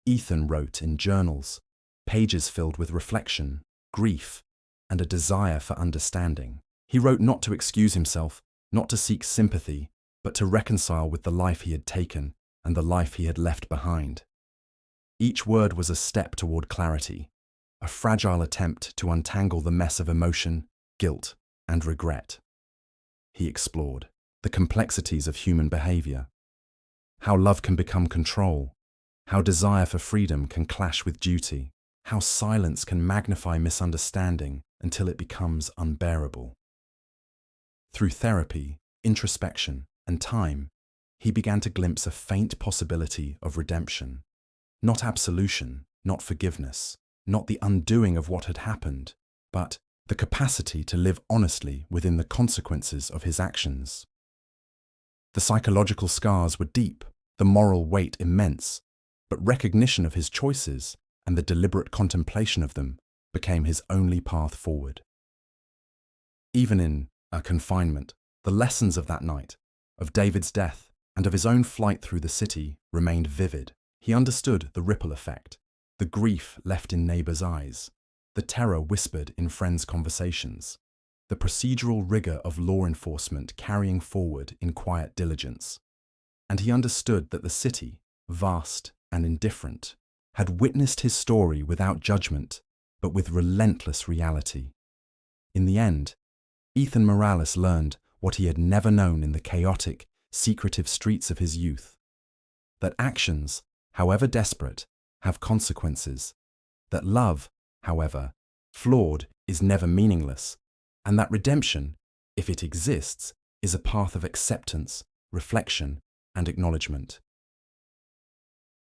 S1: Ethan wrote in journals, pages filled with reflection, grief, and a desire for understanding. He wrote not to excuse himself, not to seek sympathy, but to reconcile with the life he had taken and the life he had left behind. Each word was a step toward clarity, a fragile attempt to untangle the mess of emotion, guilt, and regret. He explored the complexities of human behavior, how love can become control, how desire for freedom can clash with duty, how silence can magnify misunderstanding until it becomes unbearable. Through therapy, introspection, and time, he began to glimpse a faint possibility of redemption. Not absolution, not forgiveness, not the undoing of what had happened, but the capacity to live honestly within the consequences of his actions. The psychological scars were deep, the moral weight immense, but recognition of his choices and the deliberate contemplation of them became his only path forward. Even in confinement, the lessons of that night, of David's death, and of his own flight through the city remained vivid. He understood the ripple effect, the grief left in neighbors' eyes, the terror whispered in friends' conversations, the procedural rigor of law enforcement carrying forward in quiet diligence. And he understood that the city, vast and indifferent, had witnessed his story without judgment, but with relentless reality. In the end, Ethan Morales learned what he had never known in the chaotic, secretive streets of his youth: that actions, however desperate, have consequences, that love, however flawed, is never meaningless, and that redemption, if it exists, is a path of acceptance, reflection, and acknowledgement.